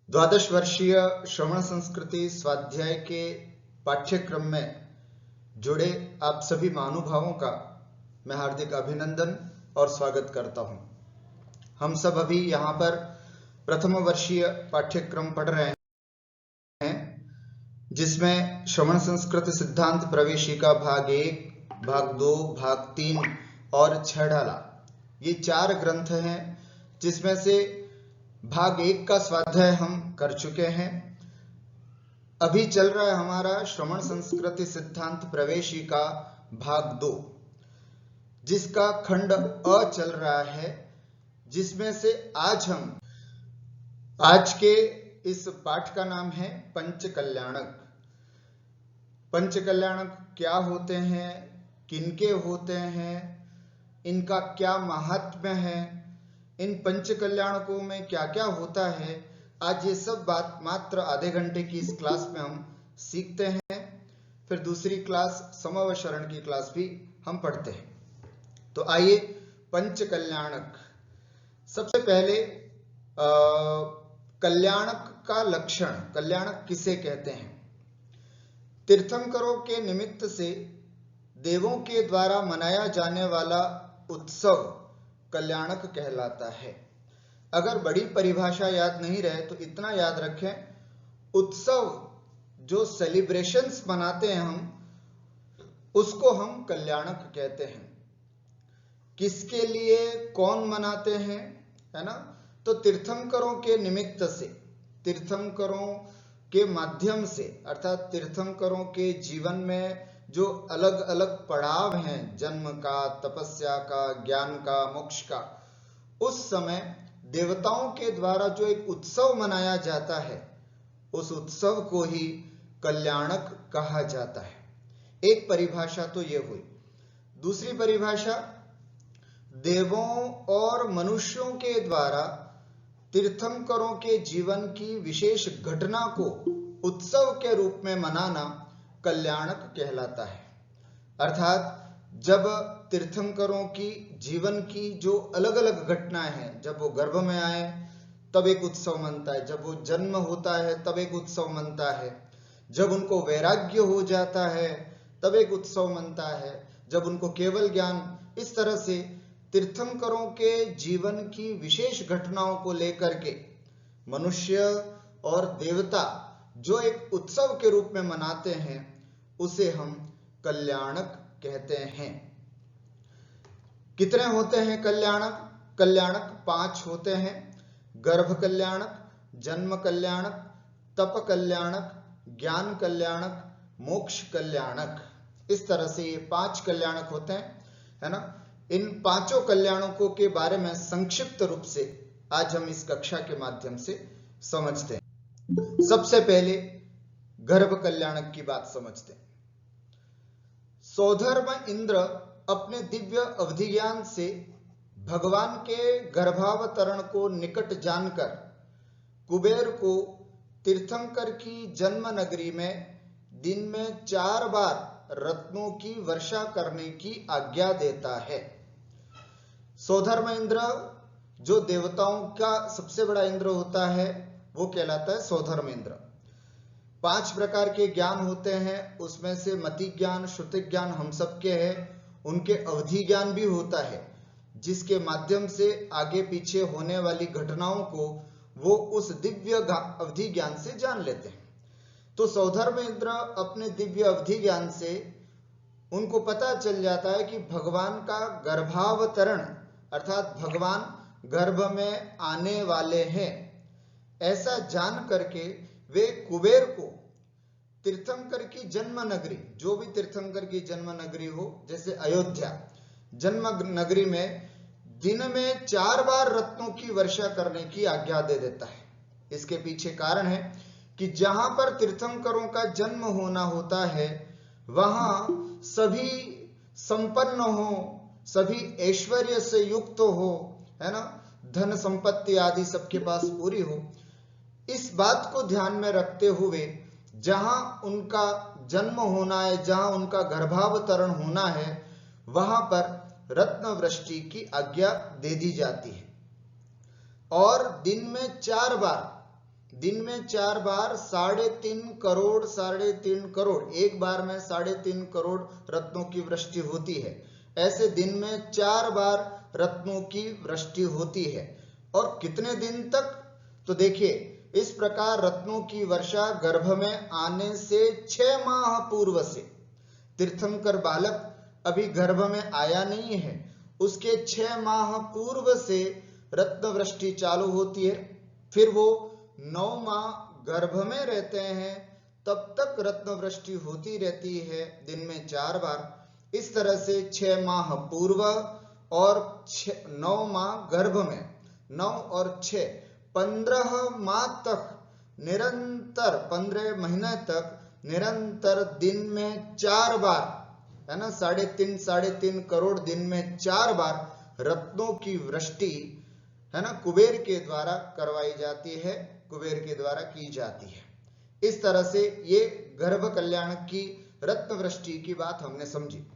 द्वादश वर्षीय श्रवण संस्कृति स्वाध्याय के पाठ्यक्रम में जुड़े आप सभी महानुभावों का मैं हार्दिक अभिनंदन और स्वागत करता हूं। हम सब अभी यहाँ पर प्रथम वर्षीय पाठ्यक्रम पढ़ रहे हैं, जिसमें श्रवण संस्कृत सिद्धांत प्रवेशिका भाग 1, भाग 2, भाग 3 और छेड़ाला, ये 4 ग्रंथ हैं, जिसमें से भाग 1 का स्वाध्याय हम कर चुके हैं। अभी चल रहा है हमारा श्रवण संस्कृति सिद्धांत प्रवेशिका भाग 2, जिसका खंड अ चल रहा है, जिसमें से आज के इस पाठ का नाम है पंचकल्याणक। पंचकल्याणक क्या होते हैं, किनके होते हैं, इनका क्या महात्म्य है, इन पंच कल्याणकों में क्या क्या होता है, आज ये सब बात मात्र आधे घंटे की इस क्लास में हम सीखते हैं। फिर दूसरी क्लास समवशरण की क्लास भी हम पढ़ते हैं। तो आइए पंच कल्याणक। सबसे पहले कल्याणक का लक्षण, कल्याणक किसे कहते हैं। तीर्थंकरों के निमित्त से देवों के द्वारा मनाया जाने वाला उत्सव कल्याणक कहलाता है। अगर बड़ी परिभाषा याद नहीं रहे तो इतना याद रखें, उत्सव जो सेलिब्रेशंस मनाते हैं हम, उसको हम कल्याणक कहते हैं। किसके लिए, कौन मनाते हैं, है ना। तो तीर्थंकरों के निमित्त से, तीर्थंकरों के माध्यम से, अर्थात तीर्थंकरों के जीवन में जो अलग अलग पड़ाव हैं, जन्म का, तपस्या का, ज्ञान का, मोक्ष का, उस समय देवताओं के द्वारा जो एक उत्सव मनाया जाता है, उस उत्सव को ही कल्याणक कहा जाता है। एक परिभाषा तो ये हुई। दूसरी परिभाषा, देवों और मनुष्यों के द्वारा तीर्थंकरों के जीवन की विशेष घटना को उत्सव के रूप में मनाना कल्याणक कहलाता है। अर्थात जब तीर्थंकरों की जीवन की जो अलग अलग घटनाएं हैं, जब वो गर्भ में आए तब एक उत्सव मनता है, जब वो जन्म होता है तब एक उत्सव मनता है, जब उनको वैराग्य हो जाता है तब एक उत्सव मनता है, जब उनको केवल ज्ञान, इस तरह से तीर्थंकरों के जीवन की विशेष घटनाओं को लेकर के मनुष्य और देवता जो एक उत्सव के रूप में मनाते हैं, उसे हम कल्याणक कहते हैं। कितने होते हैं कल्याणक? कल्याणक 5 होते हैं। गर्भ कल्याणक, जन्म कल्याणक, तप कल्याणक, ज्ञान कल्याणक, मोक्ष कल्याणक, इस तरह से ये 5 कल्याणक होते हैं, है ना। इन 5 कल्याणकों के बारे में संक्षिप्त रूप से आज हम इस कक्षा के माध्यम से समझते हैं। सबसे पहले गर्भ कल्याणक की बात समझते हैं। सौधर्म इंद्र अपने दिव्य अवधि ज्ञान से भगवान के गर्भावतरण को निकट जानकर कुबेर को तीर्थंकर की जन्म नगरी में दिन में 4 बार रत्नों की वर्षा करने की आज्ञा देता है। सौधर्म इंद्र जो देवताओं का सबसे बड़ा इंद्र होता है, वो कहलाता है सौधर्म इंद्र। 5 प्रकार के ज्ञान होते हैं, उसमें से मति ज्ञान, श्रुति ज्ञान हम सबके हैं। उनके अवधि ज्ञान भी होता है, जिसके माध्यम से आगे पीछे होने वाली घटनाओं को वो उस दिव्य अवधि ज्ञान से जान लेते हैं। तो सौधर्म इंद्र अपने दिव्य अवधि ज्ञान से उनको पता चल जाता है कि भगवान का गर्भावतरण, अर्थात भगवान गर्भ में आने वाले हैं। ऐसा जान करके वे कुबेर को तीर्थंकर की जन्म नगरी, जो भी तीर्थंकर की जन्म नगरी हो, जैसे अयोध्या, जन्म नगरी में दिन में 4 बार रत्नों की वर्षा करने की आज्ञा दे देता है। इसके पीछे कारण है कि जहां पर तीर्थंकरों का जन्म होना होता है, वहां सभी संपन्न हो, सभी ऐश्वर्य से युक्त हो, है ना, धन संपत्ति आदि सबके पास पूरी हो। इस बात को ध्यान में रखते हुए जहां उनका जन्म होना है, जहां उनका गर्भावतरण होना है, वहां पर रत्न वृष्टि की आज्ञा दे दी जाती है। और दिन में 4 बार दिन में 4 बार 3.5 करोड़ एक बार में 3.5 करोड़ रत्नों की वृष्टि होती है। ऐसे दिन में 4 बार रत्नों की वृष्टि होती है। और कितने दिन तक? तो देखिए, इस प्रकार रत्नों की वर्षा गर्भ में आने से 6 माह पूर्व से, तीर्थंकर बालक अभी गर्भ में आया नहीं है, उसके 6 माह पूर्व से रत्न वृष्टि चालू होती है। फिर वो 9 माह गर्भ में रहते हैं, तब तक रत्न वृष्टि होती रहती है, दिन में 4 बार। इस तरह से 6 माह पूर्व और 9 माह गर्भ में, 9 और 6, 15 माह तक निरंतर, 15 महीने तक निरंतर दिन में 4 बार, है ना, 3.5 करोड़ दिन में 4 बार रत्नों की वृष्टि, है ना, कुबेर के द्वारा करवाई जाती है, कुबेर के द्वारा की जाती है। इस तरह से ये गर्भ कल्याण की रत्न वृष्टि की बात हमने समझी,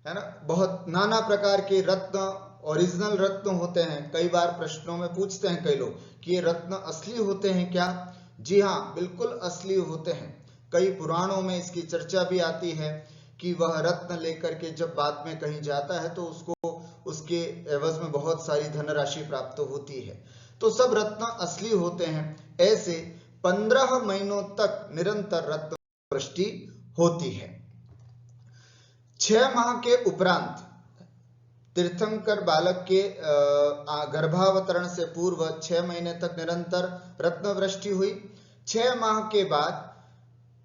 है ना। बहुत नाना प्रकार के रत्न, ओरिजिनल रत्न होते हैं। कई बार प्रश्नों में पूछते हैं कई लोग कि ये रत्न असली होते हैं क्या? जी हाँ, बिल्कुल असली होते हैं। कई पुराणों में इसकी चर्चा भी आती है कि वह रत्न लेकर के जब बाद में कहीं जाता है तो उसको उसके एवज में बहुत सारी धनराशि प्राप्त होती है। तो सब रत्न असली होते हैं। ऐसे 15 महीनों तक निरंतर रत्न वृष्टि होती है। 6 माह के उपरांत तीर्थंकर बालक के गर्भावतरण से पूर्व 6 महीने तक निरंतर रत्न वृष्टि हुई। 6 माह के बाद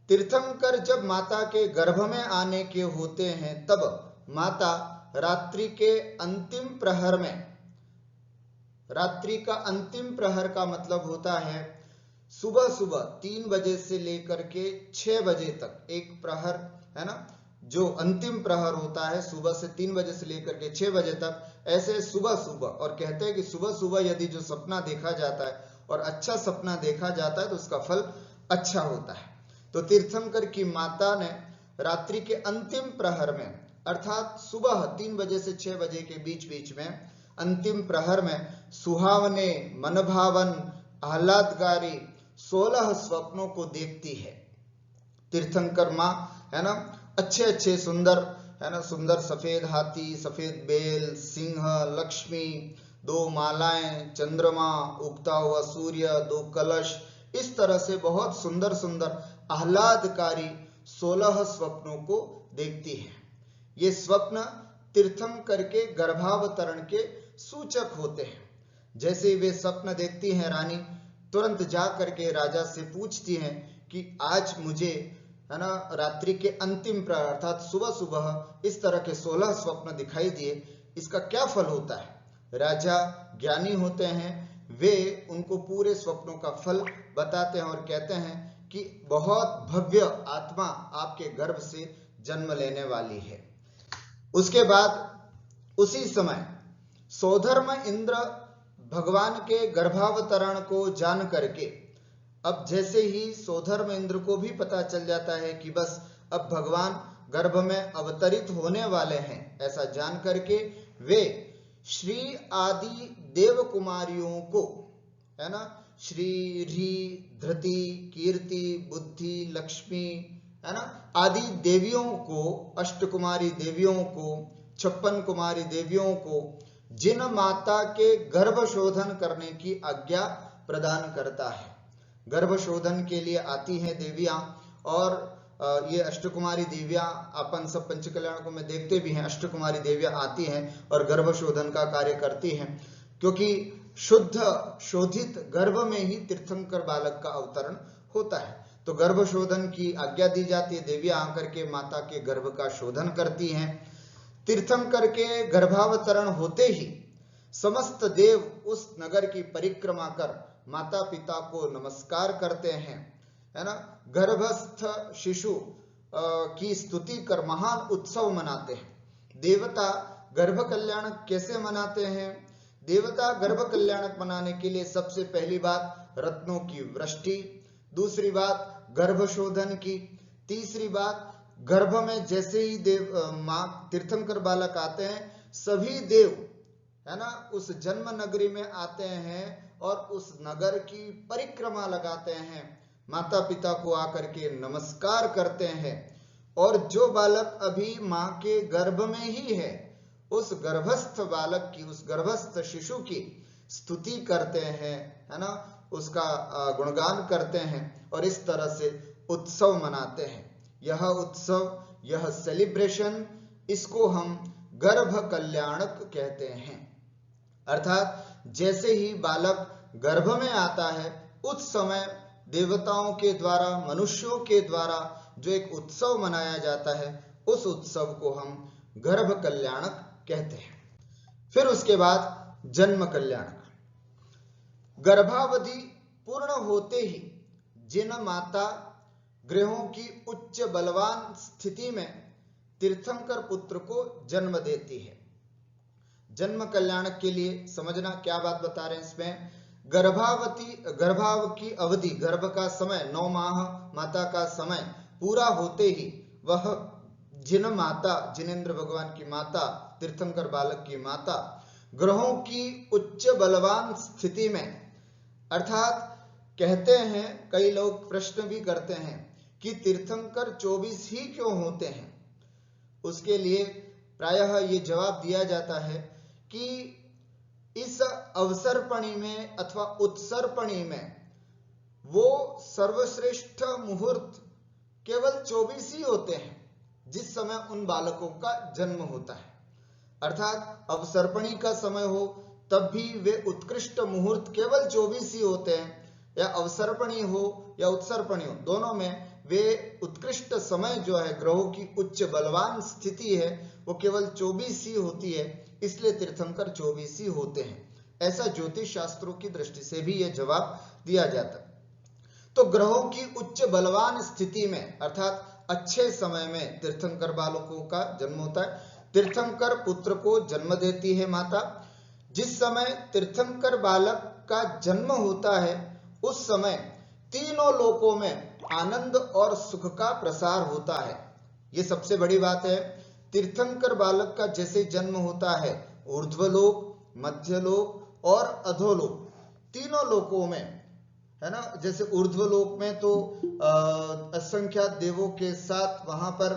तीर्थंकर जब माता के गर्भ में आने के होते हैं, तब माता रात्रि के अंतिम प्रहर में, रात्रि का अंतिम प्रहर का मतलब होता है सुबह सुबह 3 बजे से लेकर के 6 बजे तक, एक प्रहर, है ना, जो अंतिम प्रहर होता है सुबह से 3 बजे से लेकर के 6 बजे तक, ऐसे सुबह सुबह। और कहते हैं कि सुबह सुबह यदि जो सपना देखा जाता है और अच्छा सपना देखा जाता है तो उसका फल अच्छा होता है। तो तीर्थंकर की माता ने रात्रि के अंतिम प्रहर में, अर्थात सुबह 3 बजे से 6 बजे के बीच बीच में, अंतिम प्रहर में सुहावने, मनभावन, आह्लादकारी 16 स्वप्नों को देखती है। तीर्थंकर माँ, है ना, अच्छे अच्छे सुंदर, है ना, सुंदर सफेद हाथी, सफेद बैल, सिंह, लक्ष्मी, 2 मालाएं, चंद्रमा, उगता हुआ सूर्य, 2 कलश, इस तरह से बहुत सुंदर सुंदर आह्लादकारी 16 स्वप्नों को देखती है। ये स्वप्न तीर्थंकर के गर्भावतरण के सूचक होते हैं। जैसे वे स्वप्न देखती हैं, रानी तुरंत जा करके राजा से पूछती हैं कि आज मुझे, है ना, रात्रि के अंतिम प्रहर अर्थात सुबह सुबह इस तरह के 16 स्वप्न दिखाई दिए, इसका क्या फल होता है। राजा ज्ञानी होते हैं, वे उनको पूरे स्वप्नों का फल बताते हैं और कहते हैं कि बहुत भव्य आत्मा आपके गर्भ से जन्म लेने वाली है। उसके बाद उसी समय सौधर्म इंद्र भगवान के गर्भावतरण को जान करके, अब जैसे ही सौधर्म इंद्र को भी पता चल जाता है कि बस अब भगवान गर्भ में अवतरित होने वाले हैं, ऐसा जान करके वे श्री आदि देव कुमारियों को, है ना, श्री, री, धृति, कीर्ति, बुद्धि, लक्ष्मी, है ना, आदि देवियों को, अष्टकुमारी देवियों को, 56 कुमारी देवियों को, जिन माता के गर्भ शोधन करने की आज्ञा प्रदान करता है। गर्भ शोधन के लिए आती हैं देवियां, और ये अष्टकुमारी देवियां अपन सब पंचकल्याणकों में देखते भी हैं। अष्टकुमारी देवियां आती हैं और गर्भ शोधन का कार्य करती हैं, क्योंकि शुद्ध शोधित गर्भ में ही तीर्थंकर बालक का अवतरण होता है। तो गर्भ शोधन की आज्ञा दी जाती है, देवियां आकर के माता के गर्भ का शोधन करती हैं। तीर्थंकर के गर्भावतरण होते ही समस्त देव उस नगर की परिक्रमा कर माता पिता को नमस्कार करते हैं, है ना, गर्भस्थ शिशु की स्तुति कर महान उत्सव मनाते हैं। देवता गर्भ कल्याण कैसे मनाते हैं? देवता गर्भ कल्याणक मनाने के लिए सबसे पहली बात रत्नों की वृष्टि, दूसरी बात गर्भ शोधन की, तीसरी बात गर्भ में जैसे ही देव मां तीर्थंकर बालक आते हैं, सभी देव, है ना, उस जन्म नगरी में आते हैं और उस नगर की परिक्रमा लगाते हैं, माता पिता को आकर के नमस्कार करते हैं, और जो बालक अभी मां के गर्भ में ही है उस गर्भस्थ बालक की, उस गर्भस्थ शिशु की स्तुति करते हैं, है ना, उसका गुणगान करते हैं और इस तरह से उत्सव मनाते हैं। यह उत्सव, यह सेलिब्रेशन, इसको हम गर्भ कल्याणक कहते हैं। अर्थात जैसे ही बालक गर्भ में आता है उस समय देवताओं के द्वारा, मनुष्यों के द्वारा जो एक उत्सव मनाया जाता है उस उत्सव को हम गर्भ कल्याणक कहते हैं। फिर उसके बाद जन्म कल्याणक। गर्भावधि पूर्ण होते ही जिन माता ग्रहों की उच्च बलवान स्थिति में तीर्थंकर पुत्र को जन्म देती है। जन्म कल्याणक के लिए समझना क्या बात बता रहे हैं इसमें। गर्भाव की अवधि, गर्भ का समय, 9 माह माता का समय पूरा होते ही वह जिन माता, जिनेंद्र भगवान की माता, तीर्थंकर बालक की माता ग्रहों की उच्च बलवान स्थिति में, अर्थात कहते हैं, कई लोग प्रश्न भी करते हैं कि तीर्थंकर 24 ही क्यों होते हैं। उसके लिए प्रायः ये जवाब दिया जाता है कि इस अवसरपणी में अथवा उत्सर्पणी में वो सर्वश्रेष्ठ मुहूर्त केवल 24 ही होते हैं जिस समय उन बालकों का जन्म होता है। अर्थात अवसर्पणी का समय हो तब भी वे उत्कृष्ट मुहूर्त केवल 24 ही होते हैं, या अवसर्पणी हो या उत्सर्पणी हो, दोनों में वे उत्कृष्ट समय जो है, ग्रहों की उच्च बलवान स्थिति है, वो केवल 24 ही होती है, इसलिए तीर्थंकर 24 ही होते हैं। ऐसा ज्योतिष शास्त्रों की दृष्टि से भी यह जवाब दिया जाता है। तो ग्रहों की उच्च बलवान स्थिति में, अर्थात अच्छे समय में तीर्थंकर बालकों का जन्म होता है। तीर्थंकर पुत्र को जन्म देती है माता। जिस समय तीर्थंकर बालक का जन्म होता है उस समय तीनों लोकों में आनंद और सुख का प्रसार होता है। ये सबसे बड़ी बात है। तीर्थंकर बालक का जैसे जन्म होता है, ऊर्ध्वलोक, मध्यलोक और अधोलोक, तीनों लोकों में, है ना, जैसे ऊर्ध्वलोक में तो असंख्यात देवों के साथ वहां पर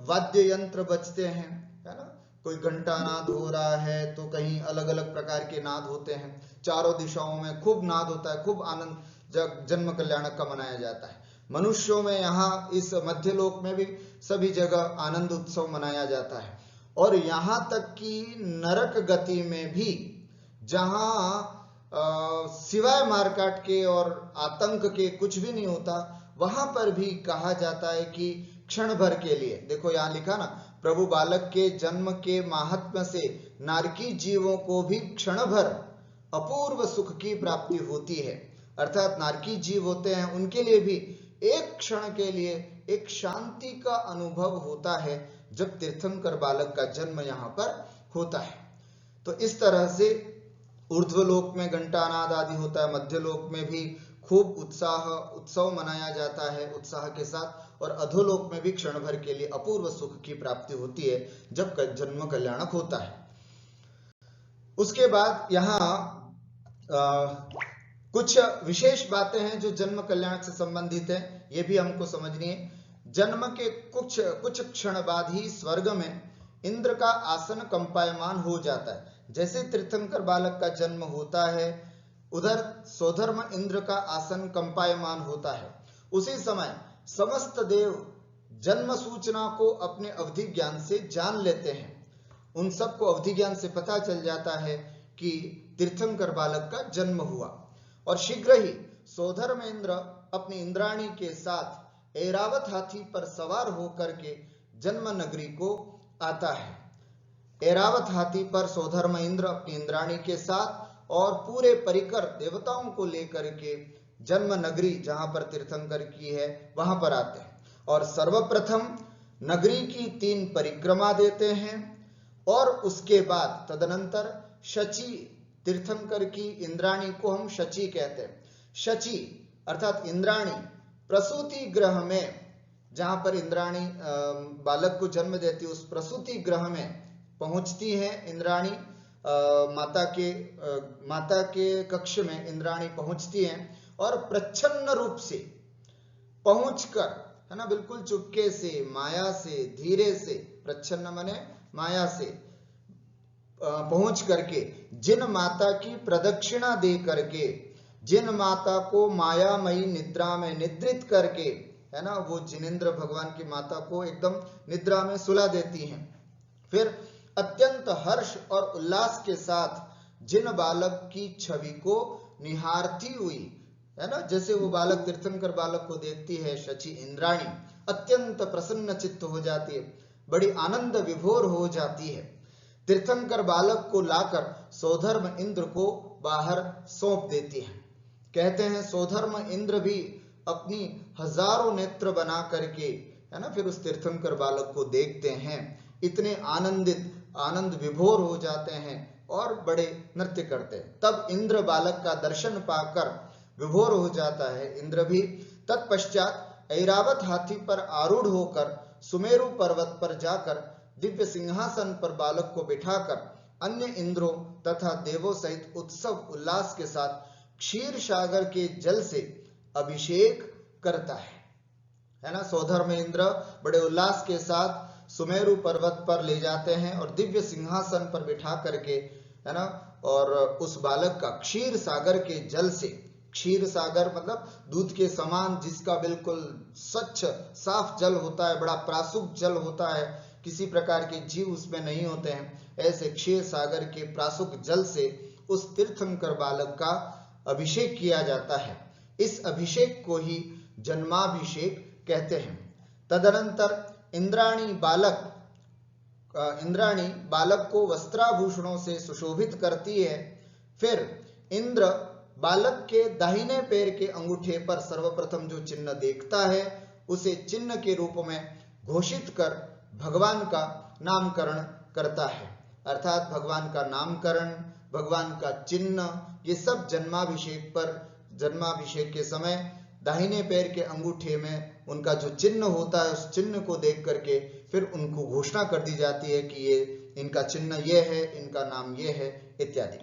वाद्य यंत्र बजते हैं, है ना, कोई घंटा नाद हो रहा है तो कहीं अलग अलग प्रकार के नाद होते हैं, चारों दिशाओं में खूब नाद होता है, खूब आनंद जन्म कल्याणक का मनाया जाता है। मनुष्यों में यहाँ इस मध्यलोक में भी सभी जगह आनंद उत्सव मनाया जाता है। और यहाँ तक कि नरक गति में भी, जहाँ सिवाय मारकाट के और आतंक के कुछ भी नहीं होता, वहां पर भी कहा जाता है कि क्षण भर के लिए, देखो यहाँ लिखा ना, प्रभु बालक के जन्म के माहात्म्य से नारकी जीवों को भी क्षण भर अपूर्व सुख की प्राप्ति होती है। अर्थात नारकी जीव होते हैं, उनके लिए भी एक क्षण के लिए एक शांति का अनुभव होता है जब तीर्थंकर बालक का जन्म यहाँ पर होता है। तो इस तरह से ऊर्ध्वलोक में घंटानाद आदि होता है, मध्यलोक में भी खूब उत्सव मनाया जाता है उत्साह के साथ, और अधोलोक में भी क्षण भर के लिए अपूर्व सुख की प्राप्ति होती है जब जन्म कल्याणक होता है। उसके बाद यहाँ कुछ विशेष बातें हैं जो जन्म कल्याणक से संबंधित है, ये भी हमको समझनी है। जन्म के कुछ क्षण बाद ही स्वर्ग में इंद्र का आसन कंपायमान हो जाता है। जैसे तीर्थंकर बालक का जन्म होता है उधर सोधर्म इंद्र का आसन कंपायमान होता है। उसी समय समस्त देव जन्म सूचना को अपने अवधि ज्ञान से जान लेते हैं। उन सबको अवधि ज्ञान से पता चल जाता है कि तीर्थंकर बालक का जन्म हुआ, और शीघ्र ही सोधर्म इंद्र अपनी इंद्राणी के साथ ऐरावत हाथी पर सवार होकर के जन्म नगरी को आता है। ऐरावत हाथी पर सोधर्म इंद्र अपनी इंद्राणी के साथ और पूरे परिकर देवताओं को लेकर के जन्म नगरी जहां पर तीर्थंकर की है वहां पर आते हैं, और सर्वप्रथम नगरी की 3 परिक्रमा देते हैं, और उसके बाद तदनंतर शची, तीर्थंकर की इंद्राणी को हम शची कहते हैं। शची अर्थात इंद्राणी प्रसूति ग्रह में, जहां पर इंद्राणी बालक को जन्म देती है, उस प्रसूति ग्रह में पहुंचती है इंद्राणी। माता के कक्ष में इंद्राणी पहुंचती हैं और प्रच्छन्न रूप से पहुंचकर, है ना, बिल्कुल चुपके से, माया से, धीरे से, प्रच्छन्न माने माया से पहुंच करके जिन माता की प्रदक्षिणा दे करके, जिन माता को मायामयी निद्रा में निद्रित करके, है ना, वो जिनेंद्र भगवान की माता को एकदम निद्रा में सुला देती हैं, फिर अत्यंत हर्ष और उल्लास के साथ जिन बालक की छवि को निहारती हुई, है ना, जैसे वो बालक तीर्थंकर बालक को देखती है शची इंद्राणी, अत्यंत प्रसन्न चित्त हो जाती है, बड़ी आनंद विभोर हो जाती है। तीर्थंकर बालक को लाकर सौधर्म इंद्र को बाहर सौंप देती है। कहते हैं सौधर्म इंद्र भी अपनी हजारों नेत्र बना करके, है ना, फिर उस तीर्थंकर बालक को देखते हैं, इतने आनंद विभोर हो जाते हैं और बड़े नृत्य करते हैं। तब इंद्र बालक का दर्शन पाकर विभोर हो जाता है, इंद्र भी। तत्पश्चात ऐरावत हाथी पर आरूढ़ होकर सुमेरु पर्वत पर जाकर दिव्य सिंहासन पर बालक को बिठाकर अन्य इंद्रों तथा देवों सहित उत्सव उल्लास के साथ क्षीर सागर के जल से अभिषेक करता है ना। सौधर्म इंद्र बड़े उल्लास के साथ सुमेरु पर्वत पर ले जाते हैं और दिव्य सिंहासन पर बिठा करके, है ना, और उस बालक का क्षीर सागर के जल से, क्षीर सागर मतलब दूध के समान जिसका बिल्कुल स्वच्छ साफ जल होता है, बड़ा प्रासुक जल होता है, किसी प्रकार के जीव उसमें नहीं होते हैं, ऐसे क्षीर सागर के प्रासुक जल से उस तीर्थंकर बालक का अभिषेक किया जाता है। इस अभिषेक को ही जन्माभिषेक कहते हैं। तदनंतर इंद्राणी बालक को वस्त्राभूषणों से सुशोभित करती है। फिर इंद्र बालक के दाहिने पैर के अंगूठे पर सर्वप्रथम जो चिन्ह देखता है उसे चिन्ह के रूप में घोषित कर भगवान का नामकरण करता है। अर्थात भगवान का नामकरण, भगवान का चिन्ह, ये सब जन्माभिषेक के समय दाहिने पैर के अंगूठे में उनका जो चिन्ह होता है उस चिन्ह को देख करके फिर उनको घोषणा कर दी जाती है कि ये इनका चिन्ह ये है, इनका नाम ये है इत्यादि।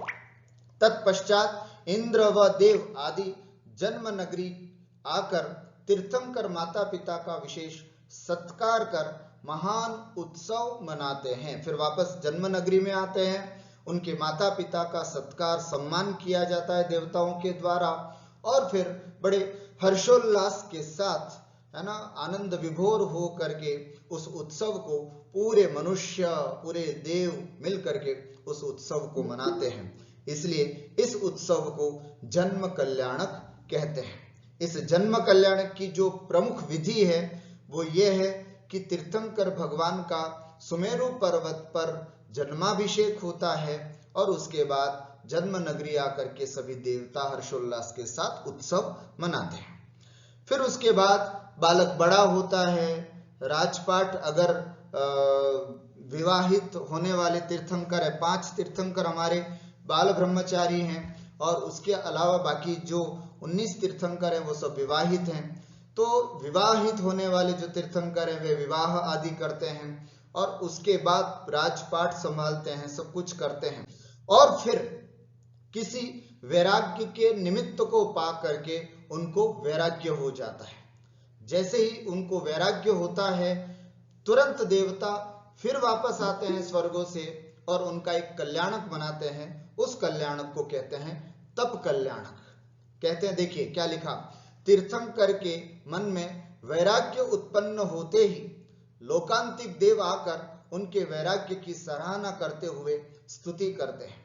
तत्पश्चात इंद्र व देव आदि जन्म नगरी आकर तीर्थंकर माता पिता का विशेष सत्कार कर महान उत्सव मनाते हैं। फिर वापस जन्म नगरी में आते हैं, उनके माता पिता का सत्कार सम्मान किया जाता है देवताओं के द्वारा, और फिर बड़े हर्षोल्लास के साथ, है ना, आनंद विभोर हो करके उस उत्सव को पूरे मनुष्य, पूरे देव मिल करके उस उत्सव को मनाते हैं। इसलिए इस उत्सव को जन्म कल्याणक कहते हैं। इस जन्म कल्याणक की जो प्रमुख विधि है वो ये है कि तीर्थंकर भगवान का सुमेरु पर्वत पर जन्माभिषेक होता है और उसके बाद जन्म नगरी आकर के सभी देवता हर्षोल्लास के साथ उत्सव मनाते हैं। फिर उसके बाद बालक बड़ा होता है। राजपाट अगर विवाहित होने वाले तीर्थंकर है, 5 तीर्थंकर हमारे बाल ब्रह्मचारी हैं और उसके अलावा बाकी जो 19 तीर्थंकर हैं वो सब विवाहित हैं। तो विवाहित होने वाले जो तीर्थंकर हैं वे विवाह आदि करते हैं और उसके बाद राजपाट संभालते हैं, सब कुछ करते हैं और फिर किसी वैराग्य के निमित्त को पा करके उनको वैराग्य हो जाता है। जैसे ही उनको वैराग्य होता है तुरंत देवता फिर वापस आते हैं स्वर्गों से और उनका एक कल्याणक बनाते हैं। उस कल्याणक को कहते हैं तप कल्याणक। कहते हैं, देखिए क्या लिखा, तीर्थंकर के मन में वैराग्य उत्पन्न होते ही लोकांतिक देव आकर उनके वैराग्य की सराहना करते हुए स्तुति करते हैं।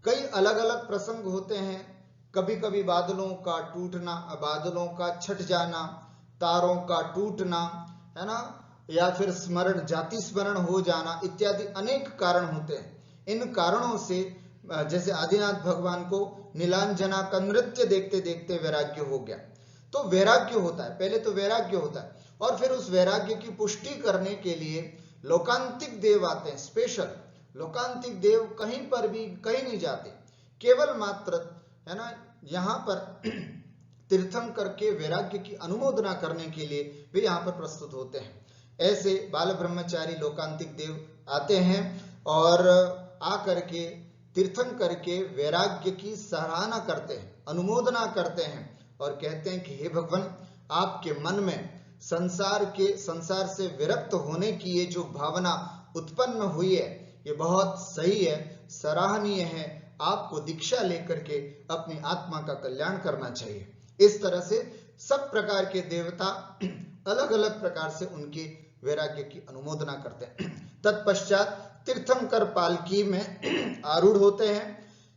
कई अलग अलग प्रसंग होते हैं, कभी कभी बादलों का टूटना, बादलों का छट जाना, तारों का टूटना, है ना, या फिर स्मरण, जाति स्मरण हो जाना इत्यादि अनेक कारण होते हैं। इन कारणों से जैसे आदिनाथ भगवान को नीलांजना का नृत्य देखते देखते वैराग्य हो गया, तो वैराग्य होता है, पहले तो वैराग्य होता है और फिर उस वैराग्य की पुष्टि करने के लिए लोकांतिक देव आते हैं। स्पेशल लोकांतिक देव कहीं पर भी कहीं नहीं जाते, केवल मात्र, है ना, यहाँ पर तीर्थंकर के वैराग्य की अनुमोदना करने के लिए वे यहाँ पर प्रस्तुत होते हैं। ऐसे बाल ब्रह्मचारी लोकांतिक देव आते हैं और आकर के तीर्थंकर के वैराग्य की सराहना करते हैं, अनुमोदना करते हैं और कहते हैं कि हे भगवान, आपके मन में संसार से विरक्त होने की ये जो भावना उत्पन्न हुई है, ये बहुत सही है, सराहनीय है। आपको दीक्षा लेकर के अपनी आत्मा का कल्याण करना चाहिए। इस तरह से सब प्रकार के देवता अलग अलग प्रकार से उनके वैराग्य की अनुमोदना करते हैं। तत्पश्चात तीर्थंकर पालकी में आरूढ़ होते हैं,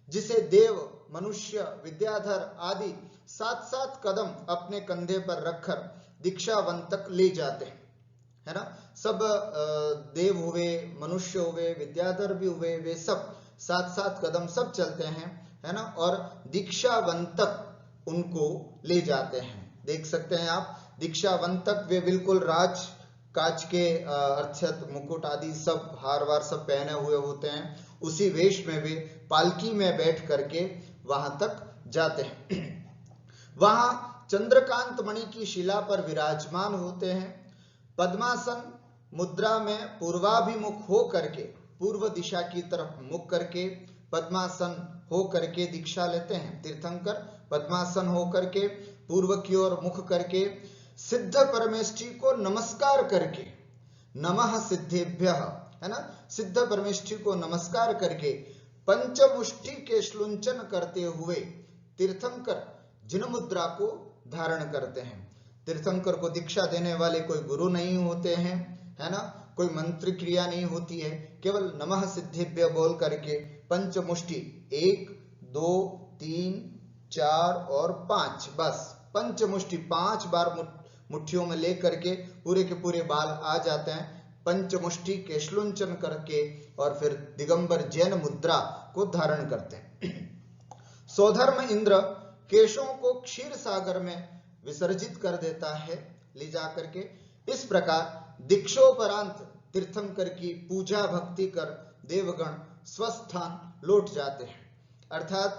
जिसे देव, मनुष्य, विद्याधर आदि 7-7 कदम अपने कंधे पर रखकर दीक्षावन तक ले जाते हैं, है ना। सब देव हुए, मनुष्य हुए, विद्याधर भी हुए, वे सब 7-7 कदम सब चलते हैं, है ना, और दीक्षावन तक उनको ले जाते हैं। देख सकते हैं आप, दीक्षावन तक वे बिल्कुल राज काज के अर्थात मुकुट आदि सब, हार वार सब पहने हुए होते हैं। उसी वेश में वे पालकी में बैठ करके वहां तक जाते हैं। वहां चंद्रकांत मणि की शिला पर विराजमान होते हैं। पद्मासन मुद्रा में पूर्वाभिमुख हो करके, पूर्व दिशा की तरफ मुख करके पद्मासन हो करके दीक्षा लेते हैं। तीर्थंकर पद्मासन हो करके पूर्व की ओर मुख करके सिद्ध परमेष्ठी को नमस्कार करके, नमः सिद्धेभ्यः, है ना, सिद्ध परमेष्ठी को नमस्कार करके पंचमुष्टि के श्लुंचन करते हुए तीर्थंकर जिन मुद्रा को धारण करते हैं। तीर्थंकर को दीक्षा देने वाले कोई गुरु नहीं होते हैं, है ना, कोई मंत्र क्रिया नहीं होती है, केवल नमः सिद्धेभ्य बोल करके पंचमुष्टि 1, 2, 3, 4 और 5, बस पंचमुष्टि 5 बार मुट्ठियों में ले करके पूरे के पूरे बाल आ जाते हैं। पंचमुष्टि के श्लुंचन करके और फिर दिगंबर जैन मुद्रा को धारण करते हैं। सौधर्म इंद्र केशों को क्षीर सागर में विसर्जित कर देता है ले जाकर के। इस प्रकार दीक्षोपरांत तीर्थंकर की पूजा भक्ति कर देवगण स्वस्थान लौट जाते हैं। अर्थात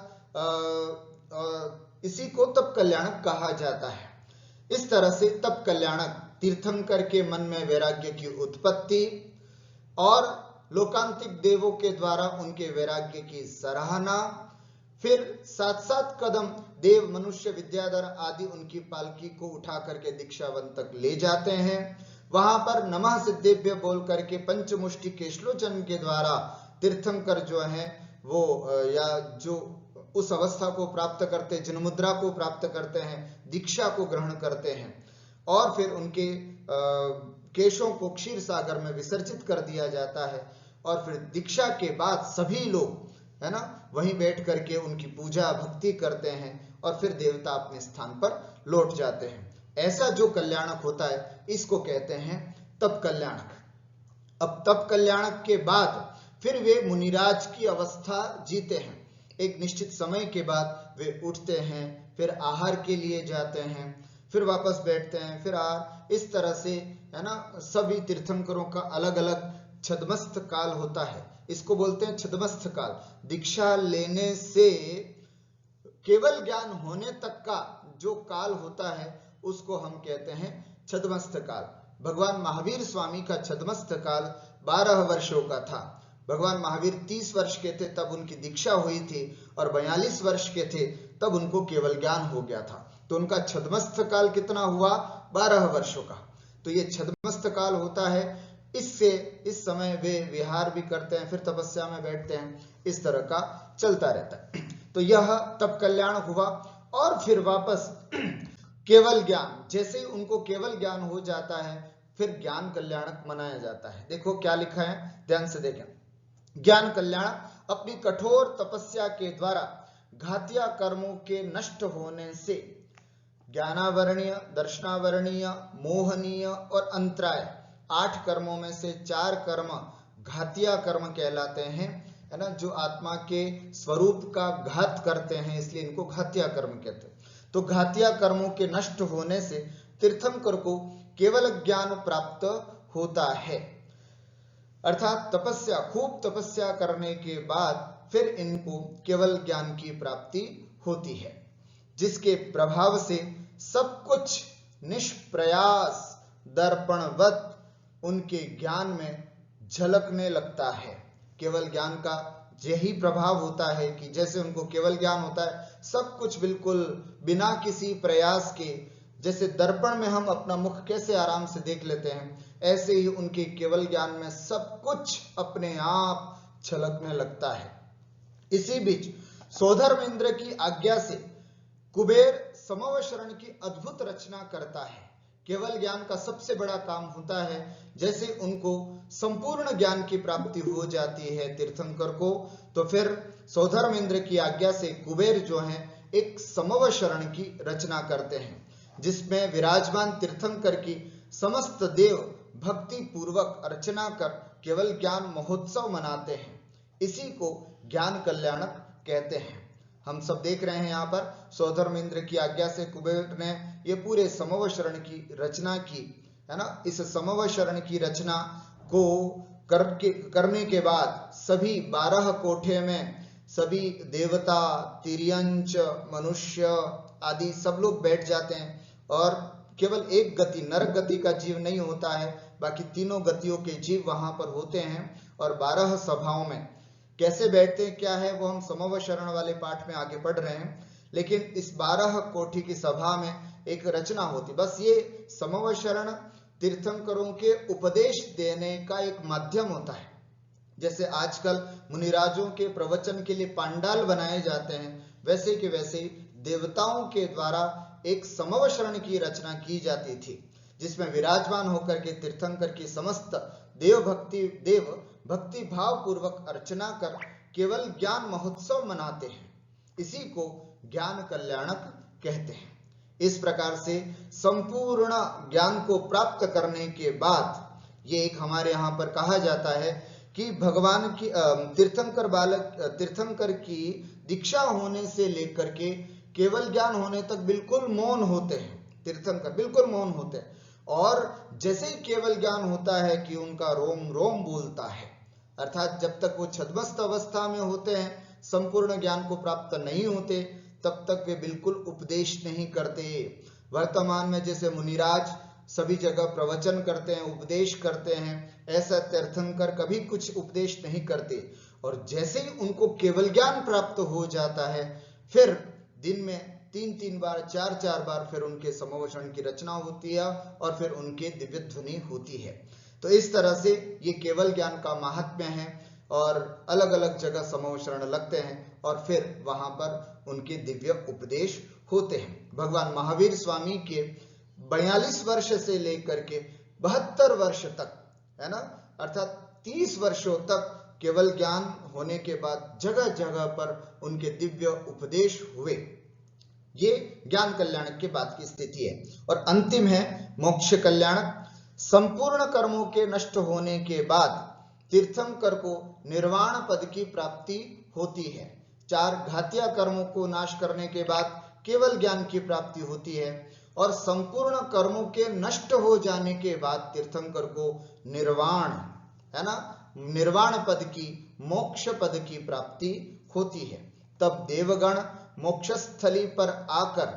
इसी को तप कल्याणक कहा जाता है। इस तरह से तप कल्याणक तीर्थंकर के मन में वैराग्य की उत्पत्ति और लोकांतिक देवों के द्वारा उनके वैराग्य की सराहना, फिर 7-7 कदम देव, मनुष्य, विद्याधर आदि उनकी पालकी को उठा करके दीक्षावन तक ले जाते हैं। वहां पर नमः सिद्धेभ्य बोल करके पंचमुष्टि के श्लोचन के द्वारा तीर्थंकर जो है वो या जो उस अवस्था को प्राप्त करते, जिन मुद्रा को प्राप्त करते हैं, दीक्षा को ग्रहण करते हैं और फिर उनके केशों को क्षीर सागर में विसर्जित कर दिया जाता है। और फिर दीक्षा के बाद सभी लोग, है ना, वहीं बैठ करके उनकी पूजा भक्ति करते हैं और फिर देवता अपने स्थान पर लौट जाते हैं। ऐसा जो कल्याणक होता है इसको कहते हैं तप कल्याणक। अब तप कल्याणक के बाद फिर वे मुनिराज की अवस्था जीते हैं। एक निश्चित समय के बाद वे उठते हैं, फिर आहार के लिए जाते हैं, फिर वापस बैठते हैं, फिर आहार। इस तरह से, है ना, सभी तीर्थंकरों का अलग अलग छद्मस्थ काल होता है। इसको बोलते हैं छद्मस्थ काल। दीक्षा लेने से केवल ज्ञान होने तक का जो काल होता है उसको हम कहते हैं छद्मस्थ काल। भगवान महावीर स्वामी का छद्मस्थ काल 12 वर्षों का था। भगवान महावीर 30 वर्ष के थे तब उनकी दीक्षा हुई थी और 42 वर्ष के थे तब उनको केवल ज्ञान हो गया था। तो उनका छद्मस्थ काल कितना हुआ? 12 वर्षों का। तो ये छद्मस्थ काल होता है। इससे इस समय वे विहार भी करते हैं, फिर तपस्या में बैठते हैं, इस तरह का चलता रहता है। तो यह तप कल्याण हुआ और फिर वापस केवल ज्ञान, जैसे ही उनको केवल ज्ञान हो जाता है फिर ज्ञान कल्याणक मनाया जाता है। देखो क्या लिखा है, ध्यान से देखें। ज्ञान कल्याण अपनी कठोर तपस्या के द्वारा घातिया कर्मों के नष्ट होने से ज्ञानावरणीय, दर्शनावरणीय, मोहनीय और अंतराय 8 कर्मों में से 4 कर्म घातिया कर्म कहलाते हैं, है ना, जो आत्मा के स्वरूप का घात करते हैं, इसलिए इनको घातिया कर्म कहते हैं। तो घातिया कर्मों के नष्ट होने से तीर्थंकर को केवल ज्ञान प्राप्त होता है। अर्थात तपस्या, खूब तपस्या करने के बाद फिर इनको केवल ज्ञान की प्राप्ति होती है, जिसके प्रभाव से सब कुछ निष्प्रयास दर्पणवत उनके ज्ञान में झलकने लगता है। केवल ज्ञान का यही प्रभाव होता है कि जैसे उनको केवल ज्ञान होता है, सब कुछ बिल्कुल बिना किसी प्रयास के, जैसे दर्पण में हम अपना मुख कैसे आराम से देख लेते हैं, ऐसे ही उनके केवल ज्ञान में सब कुछ अपने आप छलकने लगता है। इसी बीच सौधर्मेंद्र की आज्ञा से कुबेर समवशरण की अद्भुत रचना करता है। केवल ज्ञान का सबसे बड़ा काम होता है, जैसे उनको संपूर्ण ज्ञान की प्राप्ति हो जाती है तीर्थंकर को, तो फिर सौधर्मेंद्र की आज्ञा से कुबेर जो है एक समवशरण की रचना करते हैं, जिसमें विराजमान तीर्थंकर की समस्त देव भक्ति पूर्वक अर्चना कर केवल ज्ञान महोत्सव मनाते हैं। इसी को ज्ञान कल्याणक कहते हैं। हम सब देख रहे हैं यहाँ पर सौधर्मेंद्र की आज्ञा से कुबेर ने ये पूरे समवशरण की रचना की, है ना। इस समवशरण की रचना को करने के बाद सभी 12 कोठे में सभी देवता, तिर्यंच, मनुष्य आदि सब लोग बैठ जाते हैं, और केवल एक गति नरक गति का जीव नहीं होता है, बाकी तीनों गतियों के जीव वहां पर होते हैं। और 12 सभाओं में कैसे बैठते हैं क्या है वो हम समवशरण वाले पाठ में आगे पढ़ रहे हैं, लेकिन इस 12 कोठी की सभा में एक रचना होती। बस ये समवशरण तीर्थंकरों के उपदेश देने का एक माध्यम होता है। जैसे आजकल मुनिराजों के प्रवचन के लिए पांडाल बनाए जाते हैं, वैसे के वैसे देवताओं के द्वारा एक समवशरण की रचना की जाती थी, जिसमें विराजमान होकर के तीर्थंकर की समस्त देव भक्ति भाव पूर्वक अर्चना कर केवल ज्ञान महोत्सव मनाते हैं। इसी को ज्ञान कल्याणक कहते हैं। इस प्रकार से संपूर्ण ज्ञान को प्राप्त करने के बाद ये एक हमारे यहाँ पर कहा जाता है कि भगवान की तीर्थंकर की दीक्षा होने से लेकर के केवल ज्ञान होने तक बिल्कुल मौन होते हैं। तीर्थंकर बिल्कुल मौन होते हैं, और जैसे ही केवल ज्ञान होता है कि उनका रोम रोम बोलता है, अर्थात जब तक वो छद्मस्त अवस्था में होते हैं, संपूर्ण ज्ञान को प्राप्त नहीं होते, तब तक वे बिल्कुल उपदेश नहीं करते। वर्तमान में जैसे मुनिराज सभी जगह प्रवचन करते हैं, उपदेश करते हैं, ऐसा तीर्थंकर कभी कुछ उपदेश नहीं करते। और जैसे ही उनको केवल ज्ञान प्राप्त हो जाता है, फिर दिन में 3-3 बार 4-4 बार फिर उनके समवशरण की रचना होती है, और फिर उनके दिव्य ध्वनि होती है। तो इस तरह से ये केवल ज्ञान का महात्म्य है, और अलग अलग जगह समवशरण लगते हैं, और फिर वहां पर उनके दिव्य उपदेश होते हैं। भगवान महावीर स्वामी के 42 वर्ष से लेकर के 72 वर्ष तक, है ना, अर्थात 30 वर्षों तक केवल ज्ञान होने के बाद जगह जगह पर उनके दिव्य उपदेश हुए। ये ज्ञान कल्याणक के बाद की स्थिति है। और अंतिम है मोक्ष कल्याणक। संपूर्ण कर्मों के नष्ट होने के बाद तीर्थंकर को निर्वाण पद की प्राप्ति होती है। 4 घातिया कर्मों को नाश करने के बाद केवल ज्ञान की प्राप्ति होती है, और संपूर्ण कर्मों के नष्ट हो जाने के बाद तीर्थंकर को निर्वाण, है ना, निर्वाण पद की, मोक्ष पद की प्राप्ति होती है। तब देवगण मोक्षस्थली पर आकर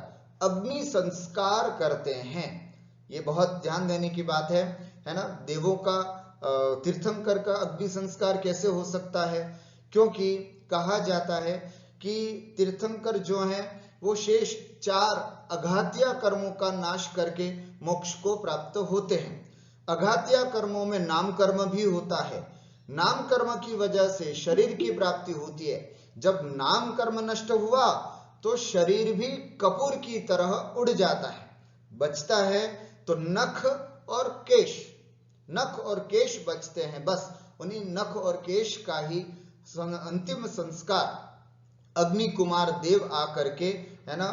अग्नि संस्कार करते हैं। ये बहुत ध्यान देने की बात है ना। देवों का तीर्थंकर का अग्नि संस्कार कैसे हो सकता है? क्योंकि कहा जाता है कि तीर्थंकर जो है वो शेष 4 अघातिया कर्मों का नाश करके मोक्ष को प्राप्त होते हैं। अघातिया कर्मों में नाम कर्म भी होता है। नाम कर्म की वजह से शरीर की प्राप्ति होती है। जब नाम कर्म नष्ट हुआ तो शरीर भी कपूर की तरह उड़ जाता है। बचता है तो नख और केश, नख और केश बचते हैं। बस उन्हीं नख और केश का ही अंतिम संस्कार अग्नि कुमार देव आकर के, है ना,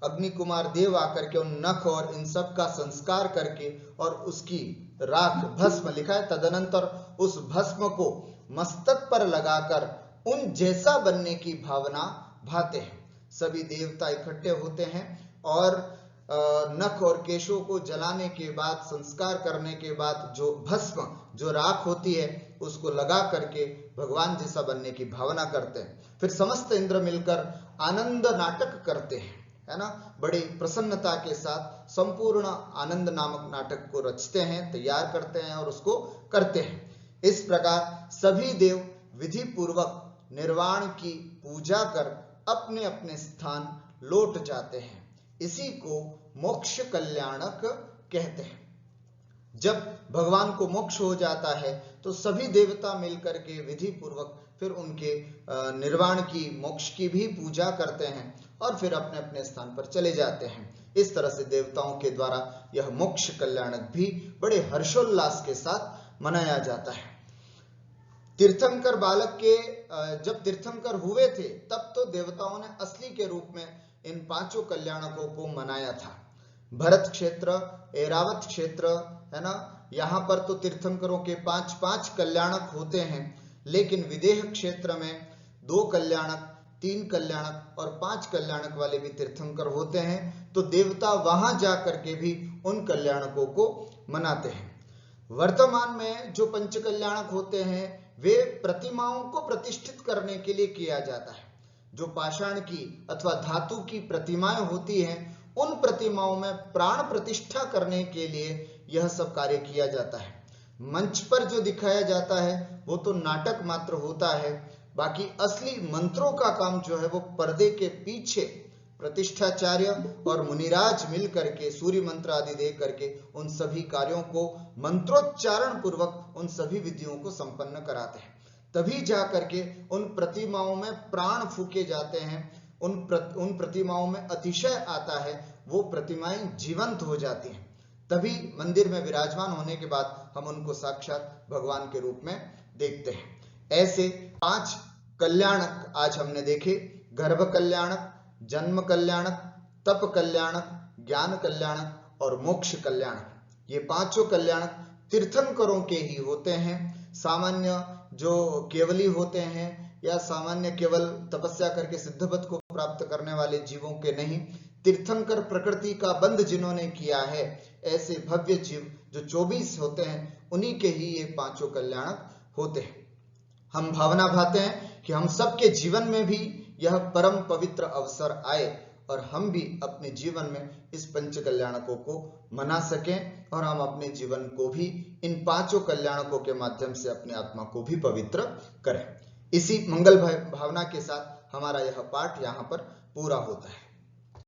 अग्नि कुमार देव आकर के उन नख और इन सब का संस्कार करके और उसकी राख भस्म लिखा है, तदनंतर उस भस्म को मस्तक पर लगाकर उन जैसा बनने की भावना भाते हैं। सभी देवता इकट्ठे होते हैं और नख और केशों को जलाने के बाद, संस्कार करने के बाद जो भस्म, जो राख होती है, उसको लगा करके भगवान जैसा बनने की भावना करते हैं। फिर समस्त इंद्र मिलकर आनंद नाटक करते हैं, है ना, बड़ी प्रसन्नता के साथ संपूर्ण आनंद नामक नाटक को रचते हैं, तैयार करते हैं और उसको करते हैं। इस प्रकार सभी देव विधि पूर्वक निर्वाण की पूजा कर अपने अपने स्थान लौट जाते हैं। इसी को मोक्ष कल्याणक कहते हैं। जब भगवान को मोक्ष हो जाता है तो सभी देवता मिलकर के विधि पूर्वक फिर उनके निर्वाण की, मोक्ष की भी पूजा करते हैं और फिर अपने अपने स्थान पर चले जाते हैं। इस तरह से देवताओं के द्वारा यह मोक्ष कल्याणक भी बड़े हर्षोल्लास के साथ मनाया जाता है। तीर्थंकर बालक के जब तीर्थंकर हुए थे तब तो देवताओं ने असली के रूप में इन पांचों कल्याणकों को मनाया था। भरत क्षेत्र, ऐरावत क्षेत्र है ना, यहाँ पर तो तीर्थंकरों के 5-5 कल्याणक होते हैं, लेकिन विदेह क्षेत्र में 2 कल्याणक, 3 कल्याणक और 5 कल्याणक वाले भी तीर्थंकर होते हैं। तो देवता वहां जाकर के भी उन कल्याणकों को मनाते हैं। वर्तमान में जो पंच कल्याणक होते हैं वे प्रतिमाओं को प्रतिष्ठित करने के लिए किया जाता है। जो पाषाण की अथवा धातु की प्रतिमाएं होती हैं उन प्रतिमाओं में प्राण प्रतिष्ठा करने के लिए यह सब कार्य किया जाता है। मंच पर जो दिखाया जाता है वो तो नाटक मात्र होता है, बाकी असली मंत्रों का काम जो है वो पर्दे के पीछे प्रतिष्ठाचार्य और मुनिराज मिल करके सूर्य मंत्र आदि दे करके उन सभी कार्यों को मंत्रोच्चारण पूर्वक उन सभी विधियों को संपन्न कराते हैं। तभी जाकर के उन प्रतिमाओं में प्राण फूके जाते हैं, उन प्रतिमाओं में अतिशय आता है, वो प्रतिमाएं जीवंत हो जाती हैं। तभी मंदिर में विराजमान होने के बाद हम उनको साक्षात भगवान के रूप में देखते हैं। ऐसे 5 कल्याणक आज हमने देखे। गर्भ कल्याणक, जन्म कल्याणक, तप कल्याणक, ज्ञान कल्याणक और मोक्ष कल्याणक। ये पांचों कल्याणक तीर्थंकरों के ही होते हैं। सामान्य जो केवली होते हैं या सामान्य केवल तपस्या करके सिद्धपद को प्राप्त करने वाले जीवों के नहीं, तीर्थंकर प्रकृति का बंध जिन्होंने किया है ऐसे भव्य जीव जो 24 होते हैं उन्हीं के ही ये पांचों कल्याणक होते हैं। हम भावना भाते हैं कि हम सबके जीवन में भी यह परम पवित्र अवसर आए और हम भी अपने जीवन में इस पंच कल्याणकों को मना सकें और हम अपने जीवन को भी इन पांचों कल्याणकों के माध्यम से अपने आत्मा को भी पवित्र करें। इसी मंगल भावना के साथ हमारा यह पाठ यहाँ पर पूरा होता है।